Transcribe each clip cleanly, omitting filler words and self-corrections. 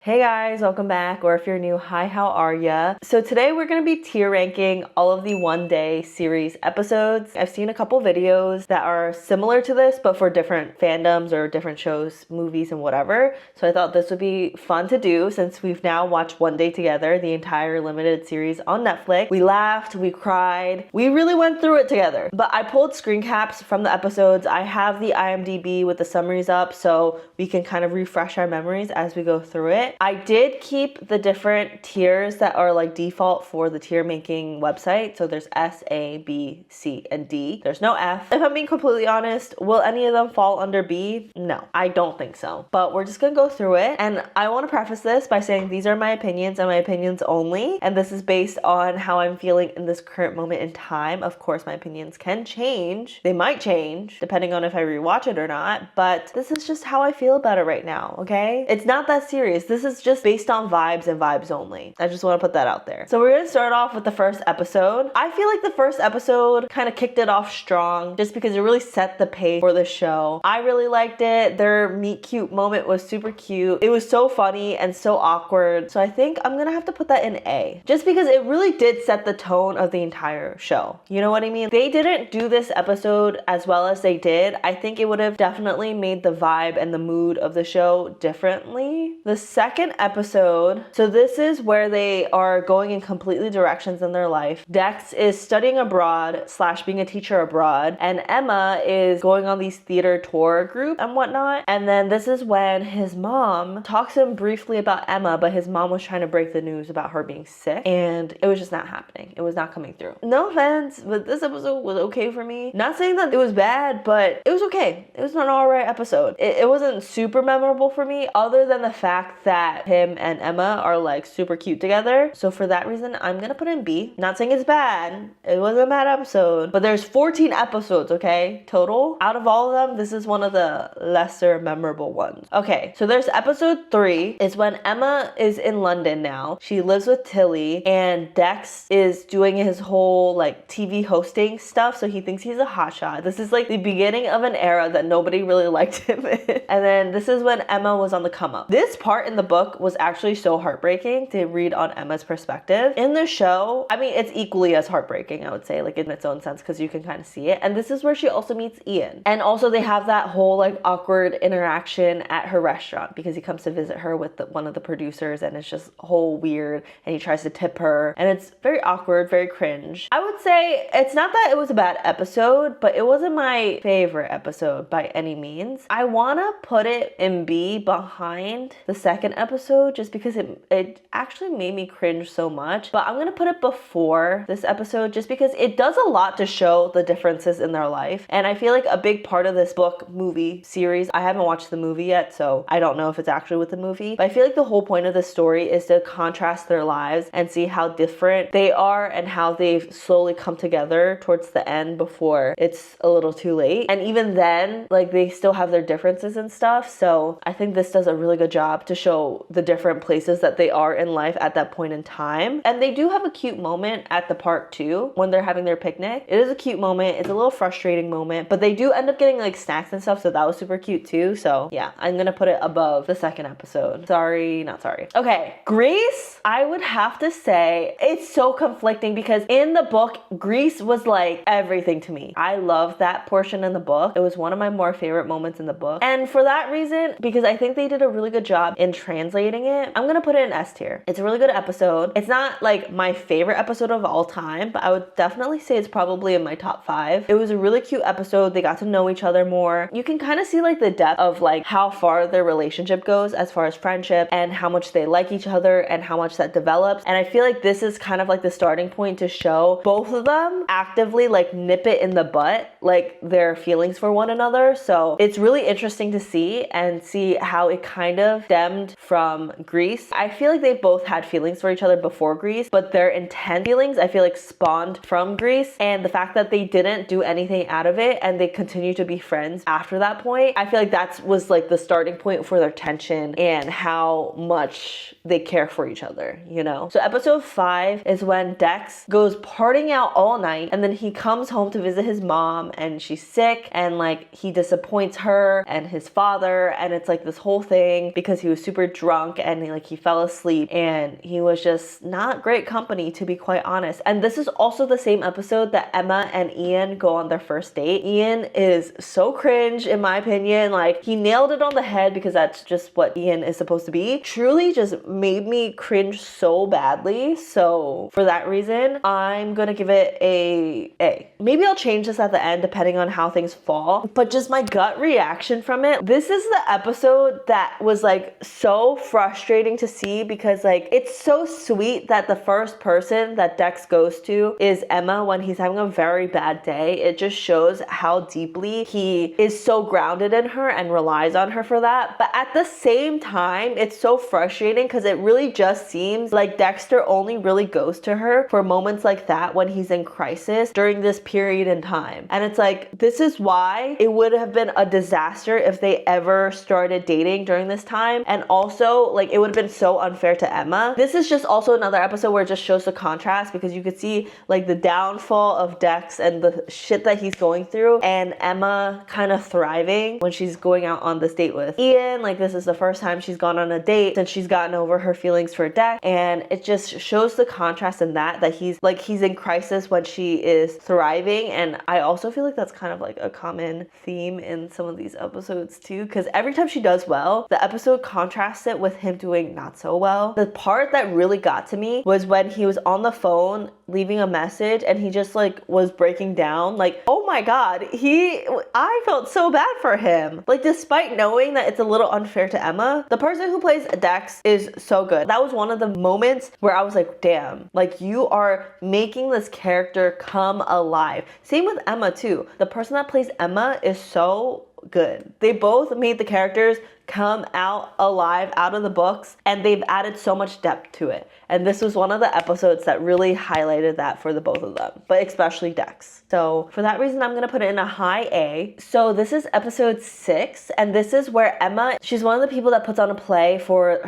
Hey guys, welcome back, or if you're new, hi, how are ya? So today we're gonna be tier ranking all of the One Day series episodes. I've seen a couple videos that are similar to this, but for different fandoms or different shows, movies, and whatever. So I thought this would be fun to do since we've now watched One Day together, the entire limited series on Netflix. We laughed, we cried, we really went through it together. But I pulled screen caps from the episodes. I have the IMDb with the summaries up so we can kind of refresh our memories as we go through it. I did keep the different tiers that are like default for the tier making website. So there's S, A, B, C, and D. There's no F. If I'm being completely honest, will any of them fall under B? No, I don't think so. But we're just gonna go through it. And I want to preface this by saying these are my opinions and my opinions only. And this is based on how I'm feeling in this current moment in time. Of course, my opinions can change. They might change depending on if I rewatch it or not. But this is just how I feel about it right now, okay? It's not that serious. This is just based on vibes and vibes only. I just want to put that out there. So we're going to start off with the first episode. I feel like the first episode kind of kicked it off strong just because it really set the pace for the show. I really liked it. Their meet cute moment was super cute. It was so funny and so awkward. So I think I'm going to have to put that in A just because it really did set the tone of the entire show. You know what I mean? They didn't do this episode as well as they did. I think it would have definitely made the vibe and the mood of the show differently. The second episode, so this is where they are going in completely directions in their life. Dex is studying abroad / being a teacher abroad, and Emma is going on these theater tour group and whatnot. And then this is when his mom talks to him briefly about Emma, but his mom was trying to break the news about her being sick, and it was just not happening. It was not coming through. No offense, but this episode was okay for me. Not saying that it was bad, but it was okay. It was an alright episode. It wasn't super memorable for me, other than the fact that him and Emma are like super cute together. So for that reason, I'm gonna put in B. Not saying it's bad. It wasn't a bad episode, but there's 14 episodes, okay, total. Out of all of them, this is one of the lesser memorable ones. Okay, so there's episode 3 is when Emma is in London now. She lives with Tilly, and Dex is doing his whole like TV hosting stuff, so he thinks he's a hotshot. This is like the beginning of an era that nobody really liked him in. And then this is when Emma was on the come up. This part in the book was actually so heartbreaking to read on Emma's perspective. In the show, I mean, it's equally as heartbreaking, I would say, like in its own sense, because you can kind of see it. And this is where she also meets Ian. And also they have that whole like awkward interaction at her restaurant because he comes to visit her with one of the producers, and it's just whole weird, and he tries to tip her, and it's very awkward, very cringe. I would say it's not that it was a bad episode, but it wasn't my favorite episode by any means. I want to put it in B behind the second episode just because it actually made me cringe so much, but I'm gonna put it before this episode just because it does a lot to show the differences in their life. And I feel like a big part of this book movie series, I haven't watched the movie yet, so I don't know if it's actually with the movie, but I feel like the whole point of this story is to contrast their lives and see how different they are and how they've slowly come together towards the end before it's a little too late. And even then, like, they still have their differences and stuff, so I think this does a really good job to show the different places that they are in life at that point in time. And they do have a cute moment at the park too when they're having their picnic. It is a cute moment. It's a little frustrating moment, but they do end up getting like snacks and stuff, so that was super cute too. So yeah, I'm gonna put it above the second episode. Sorry, not sorry. Okay, Grease, I would have to say it's so conflicting because in the book, Grease was like everything to me. I love that portion in the book. It was one of my more favorite moments in the book. And for that reason, because I think they did a really good job in translating it, I'm gonna put it in S tier. It's a really good episode. It's not like my favorite episode of all time, but I would definitely say it's probably in my top 5. It was a really cute episode. They got to know each other more. You can kind of see like the depth of like how far their relationship goes as far as friendship and how much they like each other and how much that develops. And I feel like this is kind of like the starting point to show both of them actively like nip it in the butt, like their feelings for one another. So it's really interesting to see and see how it kind of stemmed from Grease. I feel like they both had feelings for each other before Grease, but their intense feelings I feel like spawned from Grease, and the fact that they didn't do anything out of it and they continue to be friends after that point, I feel like that was like the starting point for their tension and how much they care for each other, you know? So episode 5 is when Dex goes partying out all night, and then he comes home to visit his mom, and she's sick, and like he disappoints her and his father, and it's like this whole thing because he was super drunk and like he fell asleep and he was just not great company, to be quite honest. And this is also the same episode that Emma and Ian go on their first date. Ian is so cringe in my opinion. Like he nailed it on the head because that's just what Ian is supposed to be. Truly just made me cringe so badly. So for that reason, I'm gonna give it a A. Maybe I'll change this at the end depending on how things fall, but just my gut reaction from it. This is the episode that was like so frustrating to see because like it's so sweet that the first person that Dex goes to is Emma when he's having a very bad day. It just shows how deeply he is so grounded in her and relies on her for that. But at the same time, it's so frustrating because it really just seems like Dexter only really goes to her for moments like that when he's in crisis during this period in time. And it's like, this is why it would have been a disaster if they ever started dating during this time. And also, like, it would have been so unfair to Emma. This is just also another episode where it just shows the contrast because you could see like the downfall of Dex and the shit that he's going through, and Emma kind of thriving when she's going out on this date with Ian. Like, this is the first time she's gone on a date since she's gotten over her feelings for Dex, and it just shows the contrast in that he's in crisis when she is thriving. And I also feel like that's kind of like a common theme in some of these episodes too, because every time she does well, the episode contrasts it with him doing not so well. The part that really got to me was when he was on the phone leaving a message and he just like was breaking down. Like, oh my god, I felt so bad for him. Like, despite knowing that it's a little unfair to Emma, the person who plays Dex is so good. That was one of the moments where I was like, damn, like you are making this character come alive. Same with Emma too. The person that plays Emma is so good. They both made the characters come out alive out of the books, and they've added so much depth to it. And this was one of the episodes that really highlighted that for the both of them, but especially Dex. So for that reason, I'm gonna put it in a high A. So this is episode 6, and this is where Emma, she's one of the people that puts on a play for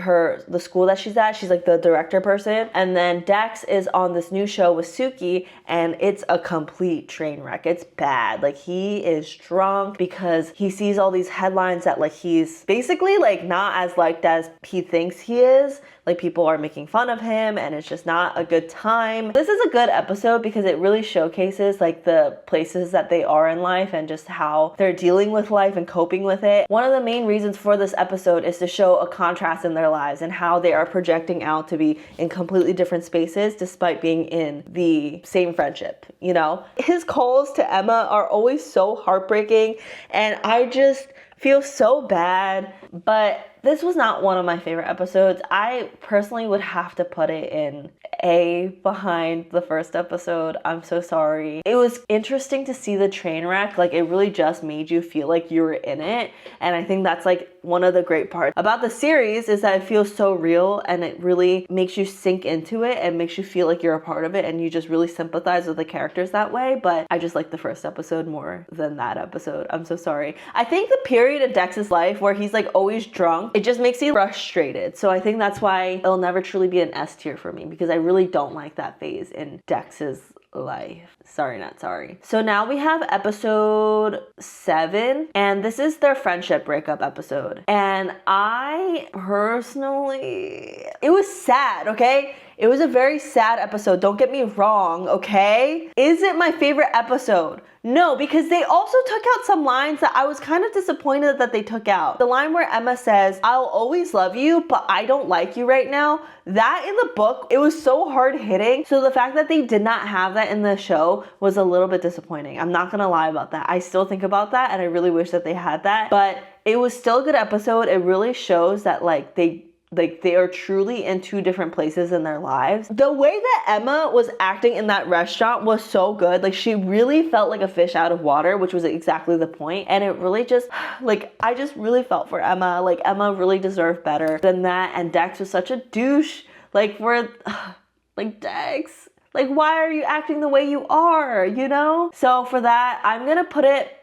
the school that she's at. She's like the director person. And then Dex is on this new show with Suki, and it's a complete train wreck. It's bad. Like, he is drunk because he sees all these headlines that like he's basically like not as liked as he thinks he is. Like, people are making fun of him and it's just not a good time. This is a good episode because it really showcases like the places that they are in life and just how they're dealing with life and coping with it. One of the main reasons for this episode is to show a contrast in their lives and how they are projecting out to be in completely different spaces despite being in the same friendship, you know? His calls to Emma are always so heartbreaking, and I just feel so bad, but this was not one of my favorite episodes. I personally would have to put it in A behind the first episode. I'm so sorry. It was interesting to see the train wreck. Like, it really just made you feel like you were in it. And I think that's like one of the great parts about the series is that it feels so real and it really makes you sink into it and makes you feel like you're a part of it and you just really sympathize with the characters that way. But I just like the first episode more than that episode. I'm so sorry. I think the period of Dex's life where he's like always drunk, it just makes me frustrated. So I think that's why it'll never truly be an S tier for me, because I really don't like that phase in Dex's life. Sorry, not sorry. So now we have episode 7, and this is their friendship breakup episode. And I personally, it was sad, okay? It was a very sad episode. Don't get me wrong, okay? Is it my favorite episode? No, because they also took out some lines that I was kind of disappointed that they took out. The line where Emma says, "I'll always love you, but I don't like you right now." That in the book, it was so hard hitting. So the fact that they did not have that in the show was a little bit disappointing. I'm not gonna lie about that. I still think about that and I really wish that they had that, but it was still a good episode. It really shows that like they are truly in two different places in their lives. The way that Emma was acting in that restaurant was so good. Like, she really felt like a fish out of water, which was exactly the point. And it really just, like, I just really felt for Emma. Like, Emma really deserved better than that. And Dex was such a douche. Like, like, Dex, like, why are you acting the way you are, you know? So for that, I'm gonna put it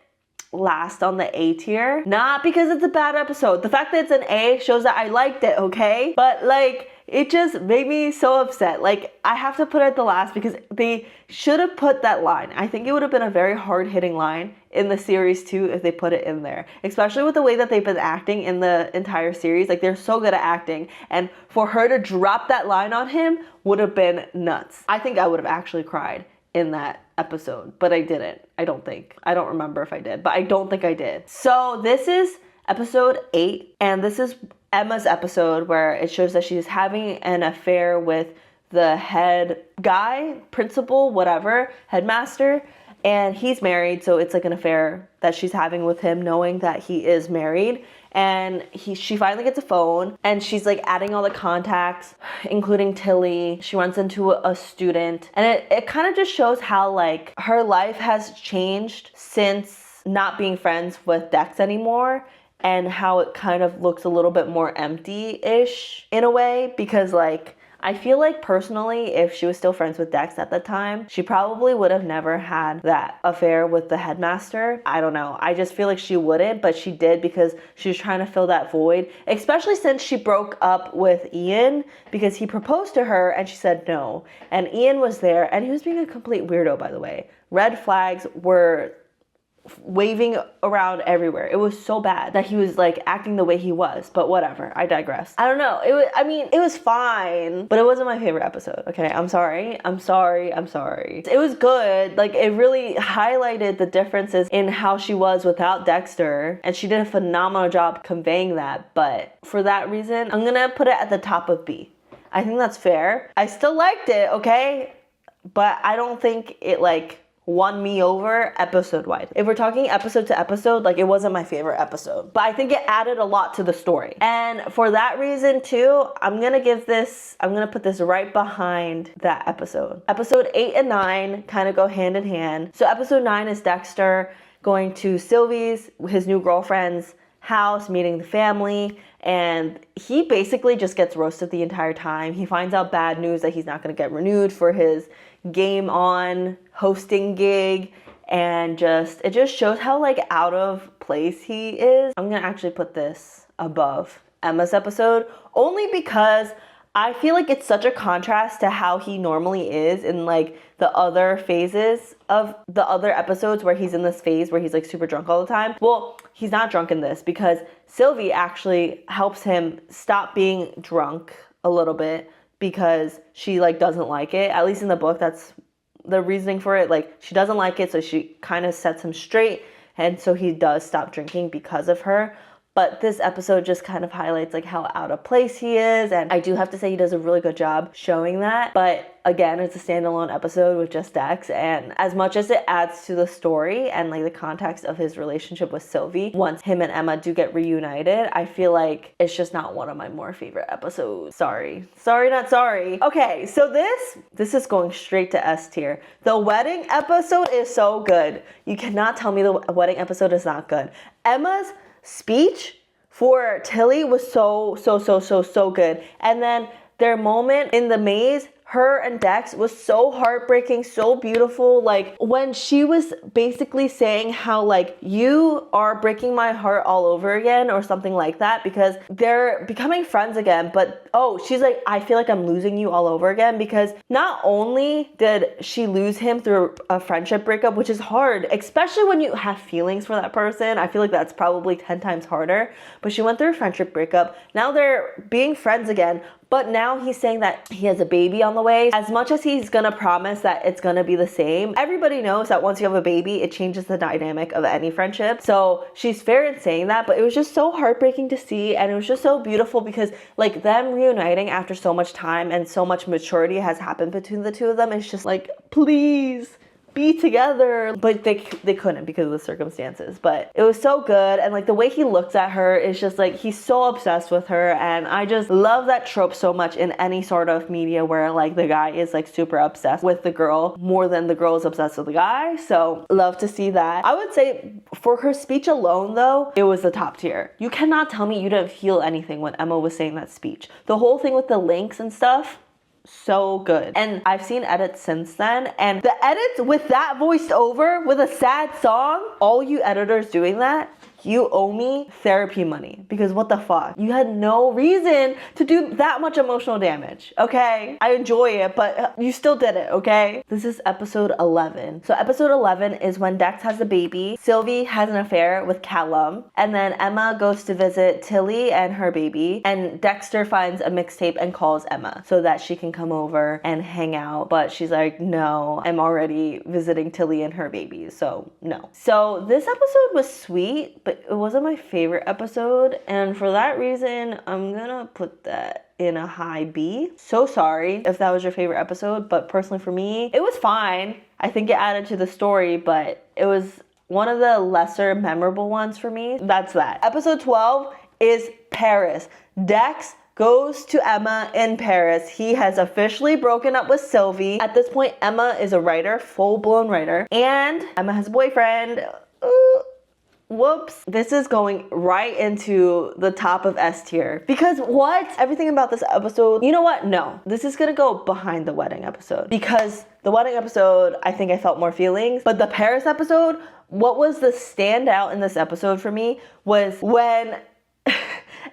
last on the A tier. Not because it's a bad episode. The fact that it's an A shows that I liked it, okay? But like, it just made me so upset. Like, I have to put it at the last because they should have put that line. I think it would have been a very hard-hitting line in the series too if they put it in there, especially with the way that they've been acting in the entire series. Like, they're so good at acting, and for her to drop that line on him would have been nuts. I think I would have actually cried in that episode, but I didn't. I don't remember if I did, but I don't think I did. So this is episode 8, and this is Emma's episode where it shows that she's having an affair with the head guy, principal, whatever, headmaster, and he's married, so it's like an affair that she's having with him, knowing that he is married. And she finally gets a phone, and she's like adding all the contacts, including Tilly. She runs into a student, and it kind of just shows how like her life has changed since not being friends with Dex anymore, and how it kind of looks a little bit more empty-ish in a way, because like I feel like personally, if she was still friends with Dex at the time, she probably would have never had that affair with the headmaster. I don't know. I just feel like she wouldn't, but she did because she was trying to fill that void, especially since she broke up with Ian because he proposed to her and she said no. And Ian was there, and he was being a complete weirdo, by the way. Red flags were waving around everywhere. It was so bad that he was like acting the way he was, but whatever. I digress. I don't know. It was fine, but it wasn't my favorite episode. Okay, I'm sorry. It was good. Like, it really highlighted the differences in how she was without Dexter, and she did a phenomenal job conveying that. But for that reason, I'm gonna put it at the top of B. I think that's fair. I still liked it, okay? But I don't think it like won me over episode-wide. If we're talking episode to episode, like, it wasn't my favorite episode, but I think it added a lot to the story. And for that reason too, I'm gonna put this right behind that episode. Episode 8 and 9 kind of go hand in hand. So episode 9 is Dexter going to Sylvie's, his new girlfriend's house, meeting the family, and he basically just gets roasted the entire time. He finds out bad news that he's not gonna get renewed for his Game On hosting gig, and it just shows how like out of place he is. I'm gonna actually put this above Emma's episode only because I feel like it's such a contrast to how he normally is in like the other phases of the other episodes, where he's in this phase where he's like super drunk all the time. Well, he's not drunk in this because Sylvie actually helps him stop being drunk a little bit, because she like doesn't like it. At least in the book, that's the reasoning for it. Like, she doesn't like it, so she kind of sets him straight, and so he does stop drinking because of her. But this episode just kind of highlights like how out of place he is, and I do have to say he does a really good job showing that. But again, it's a standalone episode with just Dex, and as much as it adds to the story and like the context of his relationship with Sylvie, once him and Emma do get reunited, I feel like it's just not one of my more favorite episodes. Sorry, not sorry. Okay, so this is going straight to S tier. The wedding episode is so good. You cannot tell me the wedding episode is not good. Emma's speech for Tilly was so good. And then their moment in the maze, her and Dex, was so heartbreaking, so beautiful. Like, when she was basically saying how like, you are breaking my heart all over again, or something like that, because they're becoming friends again, but she's like, I feel like I'm losing you all over again, because not only did she lose him through a friendship breakup, which is hard, especially when you have feelings for that person. I feel like that's probably 10 times harder, but she went through a friendship breakup. Now they're being friends again, but now he's saying that he has a baby on the way. As much as he's gonna promise that it's gonna be the same, everybody knows that once you have a baby, it changes the dynamic of any friendship. So she's fair in saying that, but it was just so heartbreaking to see, and it was just so beautiful because like them reuniting after so much time and so much maturity has happened between the two of them. It's just like, please be together, but they couldn't because of the circumstances. But it was so good, and like the way he looks at her is just like, he's so obsessed with her, and I just love that trope so much in any sort of media where like the guy is like super obsessed with the girl more than the girl is obsessed with the guy. So love to see that. I would say for her speech alone though, it was the top tier. You cannot tell me you didn't feel anything when Emma was saying that speech. The whole thing with the links and stuff, so good. And I've seen edits since then, and the edits with that voiced over with a sad song, all you editors doing that, you owe me therapy money because what the fuck? You had no reason to do that much emotional damage, okay? I enjoy it, but you still did it, okay? This is episode 11. So episode 11 is when Dex has a baby, Sylvie has an affair with Callum, and then Emma goes to visit Tilly and her baby, and Dexter finds a mixtape and calls Emma so that she can come over and hang out, but she's like, no, I'm already visiting Tilly and her baby, so no. So this episode was sweet, but it wasn't my favorite episode, and for that reason, I'm gonna put that in a high B. So sorry if that was your favorite episode, but personally for me, it was fine. I think it added to the story, but it was one of the lesser memorable ones for me. That's that. Episode 12 is Paris. Dex goes to Emma in Paris. He has officially broken up with Sylvie. At this point, Emma is a writer, full-blown writer, and Emma has a boyfriend. Whoops. This is going right into the top of S tier. Because what? Everything about this episode, you know what? No. This is gonna go behind the wedding episode. Because the wedding episode, I think I felt more feelings. But the Paris episode, what was the standout in this episode for me was when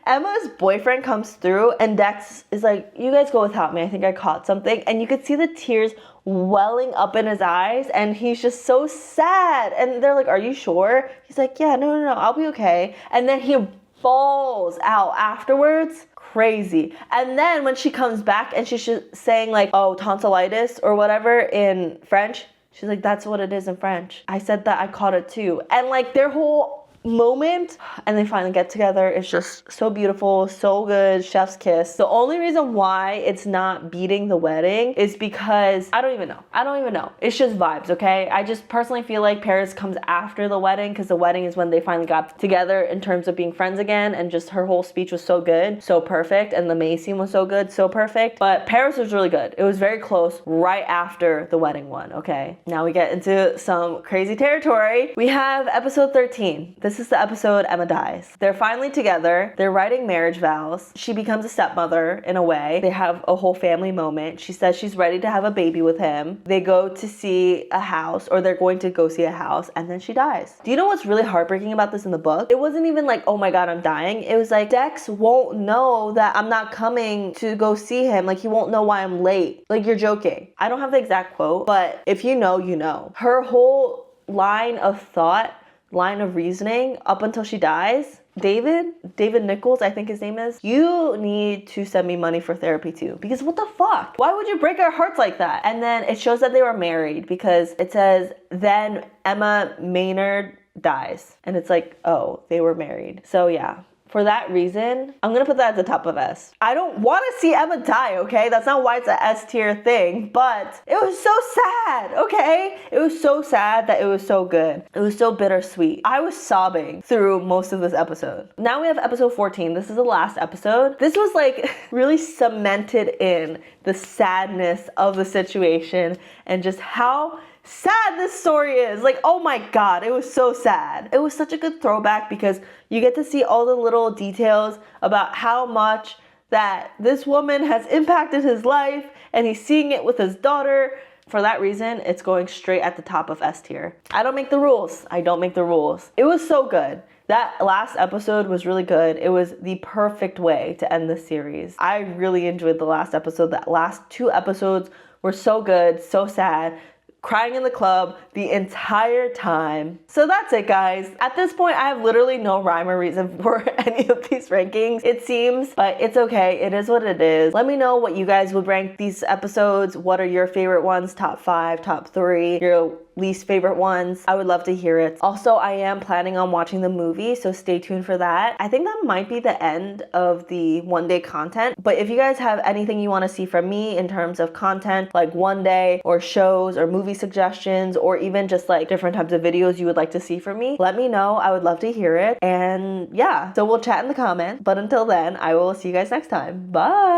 Emma's boyfriend comes through and Dex is like, you guys go without me. I think I caught something. And you could see the tears welling up in his eyes and he's just so sad. And they're like, are you sure? He's like, yeah, no, I'll be okay. And then he falls out afterwards. Crazy. And then when she comes back and she's just saying like, oh, tonsillitis or whatever in French, she's like, that's what it is in French. I said that, I caught it too. And like their whole moment and they finally get together. It's just so beautiful, so good, chef's kiss. The only reason why it's not beating the wedding is because I don't even know. It's just vibes, okay? I just personally feel like Paris comes after the wedding because the wedding is when they finally got together in terms of being friends again, and just her whole speech was so good, so perfect, and the May scene was so good, so perfect. But Paris was really good. It was very close right after the wedding one, okay? Now we get into some crazy territory. We have episode 13. This is the episode Emma dies. They're finally together. They're writing marriage vows. She becomes a stepmother in a way. They have a whole family moment. She says she's ready to have a baby with him. They go to see a house, or they're going to go see a house, and then she dies. Do you know what's really heartbreaking about this in the book? It wasn't even like, oh my god, I'm dying. It was like, Dex won't know that I'm not coming to go see him. Like, he won't know why I'm late. Like, you're joking. I don't have the exact quote, but if you know, you know. Her whole line of thought, line of reasoning up until she dies, David Nichols, I think his name is, you need to send me money for therapy too, because what the fuck? Why would you break our hearts like that? And then it shows that they were married because it says then Emma Maynard dies, and it's like, oh, they were married. So yeah, for that reason, I'm gonna put that at the top of S. I don't want to see Emma die, okay? That's not why it's a S tier thing, but it was so sad, okay? It was so sad that it was so good. It was so bittersweet. I was sobbing through most of this episode. Now we have episode 14. This is the last episode. This was like really cemented in the sadness of the situation and just how sad this story is. Like, oh my god, it was so sad. It was such a good throwback because you get to see all the little details about how much that this woman has impacted his life, and he's seeing it with his daughter. For that reason, it's going straight at the top of S tier. I don't make the rules. I don't make the rules. It was so good. That last episode was really good. It was the perfect way to end the series. I really enjoyed the last episode. The last 2 episodes were so good, so sad. Crying in the club the entire time. So that's it, guys. At this point, I have literally no rhyme or reason for any of these rankings, it seems, but it's okay. It is what it is. Let me know what you guys would rank these episodes. What are your favorite ones? Top 5, top 3, your least favorite ones. I would love to hear it. Also, I am planning on watching the movie, so stay tuned for that. I think that might be the end of the one-day content, but if you guys have anything you want to see from me in terms of content, like one day or shows or movie suggestions, or even just like different types of videos you would like to see from me, let me know. I would love to hear it. And yeah, so we'll chat in the comments. But until then, I will see you guys next time. Bye!